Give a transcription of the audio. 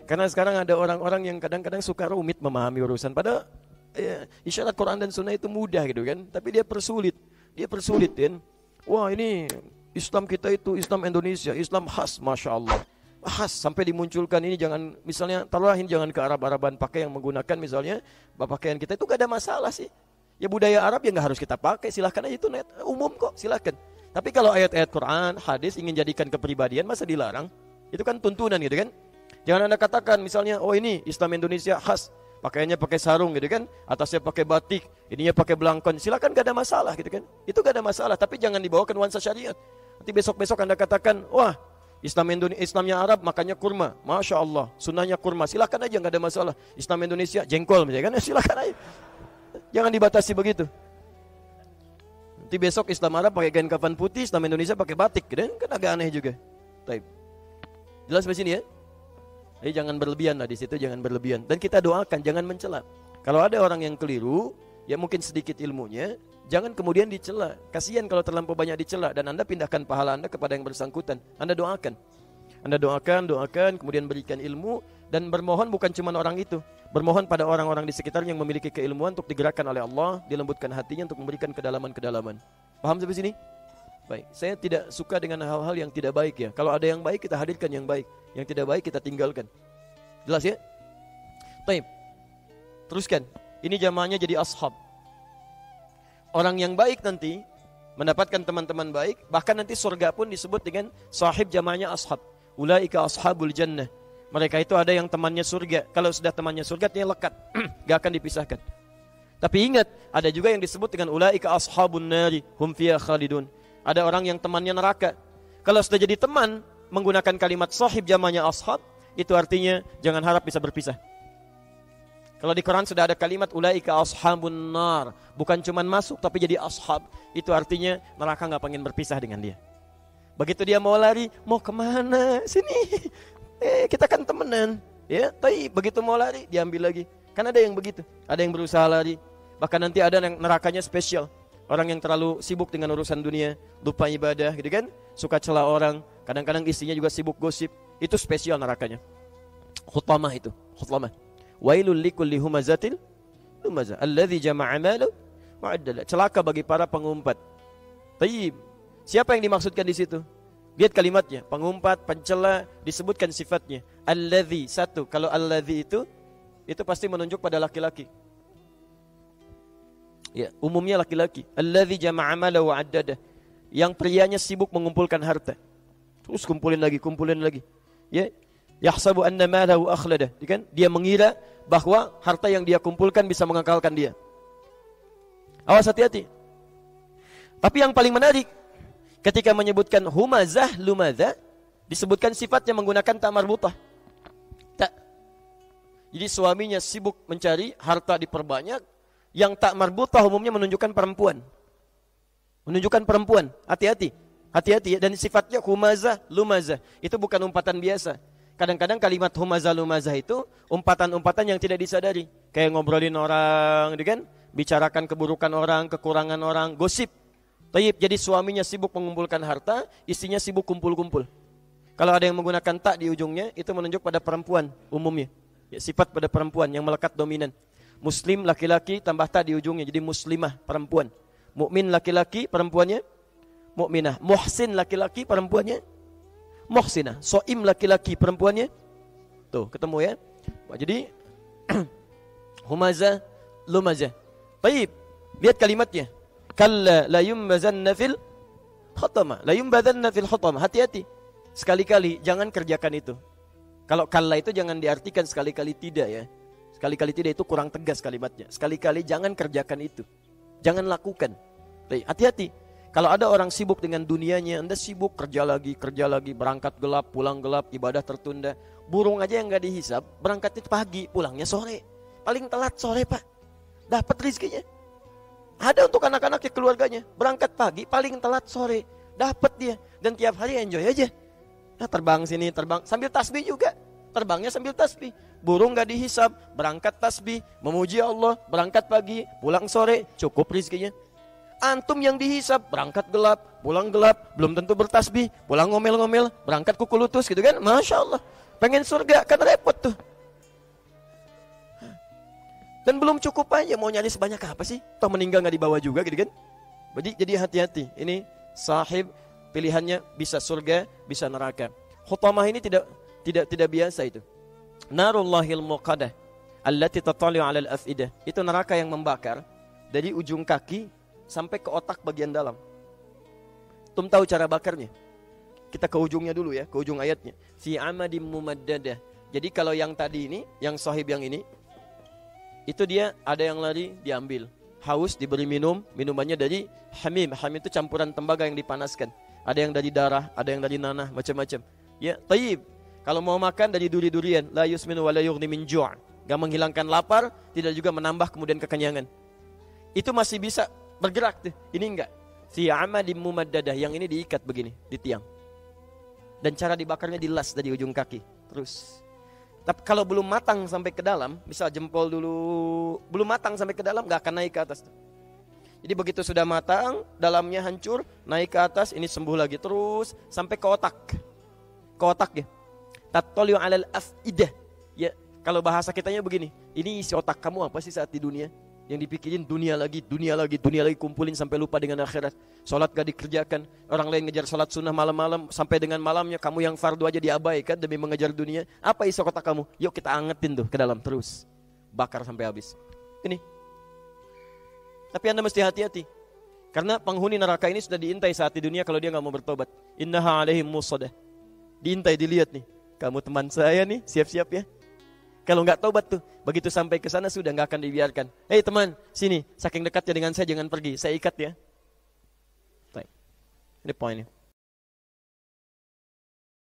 Karena sekarang ada orang-orang yang kadang-kadang suka rumit memahami urusan. Padahal isyarat Quran dan Sunnah itu mudah gitu kan. Tapi dia persulit kan. Wah ini Islam kita itu Islam Indonesia, Islam khas, Masya Allah. Khas sampai dimunculkan ini jangan, misalnya taruhin jangan ke Arab-Araban pakai yang menggunakan misalnya pakaian kita itu gak ada masalah sih. Ya budaya Arab ya gak harus kita pakai, silahkan aja itu umum kok, silahkan. Tapi kalau ayat-ayat Quran, hadis ingin jadikan kepribadian masa dilarang? Itu kan tuntunan gitu kan. Jangan Anda katakan misalnya, oh ini Islam Indonesia khas, pakaiannya pakai sarung gitu kan, atasnya pakai batik, ininya pakai belangkon, silakan gak ada masalah gitu kan. Itu gak ada masalah, tapi jangan dibawakan nuansa syariat. Nanti besok-besok Anda katakan, wah Islamnya Arab makanya kurma, Masya Allah, sunnahnya kurma, silakan aja gak ada masalah. Islam Indonesia jengkol misalnya kan, silakan aja. Jangan dibatasi begitu. Nanti besok Islam Arab pakai kain kafan putih, Islam Indonesia pakai batik gitu kan agak aneh juga. Baik. Jelas sampai sini ya? Jadi jangan berlebihan lah di situ, jangan berlebihan. Dan kita doakan jangan mencela. Kalau ada orang yang keliru, ya mungkin sedikit ilmunya, jangan kemudian dicela. Kasihan kalau terlampau banyak dicela dan Anda pindahkan pahala Anda kepada yang bersangkutan. Anda doakan, kemudian berikan ilmu dan bermohon bukan cuma orang itu. Bermohon pada orang-orang di sekitar yang memiliki keilmuan untuk digerakkan oleh Allah, dilembutkan hatinya untuk memberikan kedalaman-kedalaman. Paham sampai sini? Baik, saya tidak suka dengan hal-hal yang tidak baik ya. Kalau ada yang baik kita hadirkan yang baik, yang tidak baik kita tinggalkan. Jelas ya? Baik. Teruskan. Ini jamaahnya jadi ashab. Orang yang baik nanti mendapatkan teman-teman baik, bahkan nanti surga pun disebut dengan sahib jamaahnya ashab. Ulaika ashabul jannah. Mereka itu ada yang temannya surga. Kalau sudah temannya surga dia lekat, gak akan dipisahkan. Tapi ingat, ada juga yang disebut dengan ulaika ashabun nari hum fiha khalidun. Ada orang yang temannya neraka. Kalau sudah jadi teman menggunakan kalimat sahib jamaahnya ashab, itu artinya jangan harap bisa berpisah. Kalau di Quran sudah ada kalimat ulaika ashabun nar, bukan cuma masuk tapi jadi ashab, itu artinya neraka gak pengen berpisah dengan dia. Begitu dia mau lari, mau kemana? Sini. Kita kan temenan, ya. Tapi begitu mau lari, diambil lagi. Kan ada yang begitu, ada yang berusaha lari. Bahkan nanti ada yang nerakanya spesial. Orang yang terlalu sibuk dengan urusan dunia, lupa ibadah, gitu kan? Suka celah orang, kadang-kadang istrinya juga sibuk gosip. Itu spesial nerakanya. Khutamah itu, khutamah. Wailul likulli humazatil lumazah alladzi jama'a malahu wa addala. Celaka bagi para pengumpat. Tayyib. Siapa yang dimaksudkan di situ? Lihat kalimatnya, pengumpat, pencela, disebutkan sifatnya. Alladzi, satu. Kalau alladzi itu pasti menunjuk pada laki-laki. Ya, umumnya laki-laki. Alladzi jama'a malahu wa addada. Yang prianya sibuk mengumpulkan harta. Terus kumpulin lagi. Ya. Yahsabu anna malahu akhlada. Kan? Dia mengira bahwa harta yang dia kumpulkan bisa mengekalkan dia. Awas hati-hati. Tapi yang paling menarik, ketika menyebutkan humazah lumazah, disebutkan sifatnya menggunakan tak marbutah. Tak. Jadi suaminya sibuk mencari harta diperbanyak, yang tak marbutah umumnya menunjukkan perempuan. Hati-hati ya. Dan sifatnya humazah lumazah. Itu bukan umpatan biasa. Kadang-kadang kalimat humazah lumazah itu umpatan-umpatan yang tidak disadari. Kayak ngobrolin orang, kan? Bicarakan keburukan orang, kekurangan orang, gosip. Tayyib, jadi suaminya sibuk mengumpulkan harta, istrinya sibuk kumpul-kumpul. Kalau ada yang menggunakan tak di ujungnya, itu menunjuk pada perempuan umumnya. Ya, sifat pada perempuan yang melekat dominan. Muslim laki-laki tambah tak di ujungnya, jadi muslimah perempuan. Mukmin laki-laki perempuannya mukminah. Muhsin laki-laki perempuannya muhsinah. Soim laki-laki perempuannya. Tuh, ketemu ya. Jadi humazah lumazah. Tayyib, lihat kalimatnya. Kalla la yumbazanna fil khatama. La yumbazanna fil khatama. Hati-hati. Sekali-kali jangan kerjakan itu. Kalau kalla itu jangan diartikan sekali-kali tidak ya. Sekali-kali tidak itu kurang tegas kalimatnya. Sekali-kali jangan kerjakan itu. Jangan lakukan. Hati-hati. Kalau ada orang sibuk dengan dunianya, Anda sibuk kerja lagi, berangkat gelap, pulang gelap, ibadah tertunda. Burung aja yang gak dihisap, berangkatnya pagi, pulangnya sore. Paling telat sore Pak. Dapat rizkinya. Ada untuk anak-anaknya, keluarganya. Berangkat pagi, paling telat sore. Dapat dia. Dan tiap hari enjoy aja. Nah, terbang sini, terbang. Sambil tasbih juga. Terbangnya sambil tasbih. Burung gak dihisap, berangkat tasbih. Memuji Allah, berangkat pagi, pulang sore. Cukup rizkinya. Antum yang dihisap, berangkat gelap, pulang gelap, belum tentu bertasbih, pulang ngomel-ngomel, berangkat kuku lutus gitu kan. Masya Allah. Pengen surga, kan repot tuh. Dan belum cukup aja, mau nyari sebanyak apa sih? Toh meninggal nggak dibawa juga gitu kan? Jadi hati-hati. Ini sahib pilihannya bisa surga, bisa neraka. Hutamah ini tidak biasa itu. Narullahil muqadah allati tatali'u 'alal af'idah. Itu neraka yang membakar dari ujung kaki sampai ke otak bagian dalam. Tum tahu cara bakarnya? Kita ke ujungnya dulu ya, ke ujung ayatnya. Fi amadim mumaddadah. Jadi kalau yang tadi ini, yang sahib yang ini, itu dia ada yang lari diambil. Haus diberi minumannya dari hamim. Hamim itu campuran tembaga yang dipanaskan. Ada yang dari darah, ada yang dari nanah, macam-macam. Ya, tayyib. Kalau mau makan dari duri-durian, la yusminu wa la yughni min ju'. Gak menghilangkan lapar, tidak juga menambah kemudian kekenyangan. Itu masih bisa bergerak tuh. Ini enggak. Fi amadim mumaddadah, yang ini diikat begini di tiang. Dan cara dibakarnya dilas dari ujung kaki. Terus. Tapi kalau belum matang sampai ke dalam, misal jempol dulu belum matang sampai ke dalam, gak akan naik ke atas. Jadi begitu sudah matang, dalamnya hancur, naik ke atas, ini sembuh lagi terus sampai ke otak. Ke otak ya. Tattali'u 'alal af'idah. Ya, kalau bahasa kitanya begini, ini isi otak kamu apa sih saat di dunia? Yang dipikirin dunia lagi, kumpulin sampai lupa dengan akhirat. Salat gak dikerjakan, orang lain ngejar salat sunnah malam-malam, sampai dengan malamnya kamu yang fardu aja diabaikan demi mengejar dunia. Apa isi otak kamu? Yuk kita angetin tuh ke dalam terus. Bakar sampai habis. Ini. Tapi Anda mesti hati-hati. Karena penghuni neraka ini sudah diintai saat di dunia kalau dia gak mau bertobat. Innaha 'alaihim musadah. Diintai, dilihat nih. Kamu teman saya nih, siap-siap ya. Kalau nggak tobat tuh, begitu sampai ke sana sudah nggak akan dibiarkan. Hei teman, sini, saking dekatnya dengan saya jangan pergi, saya ikat ya. Baik. Ini poinnya.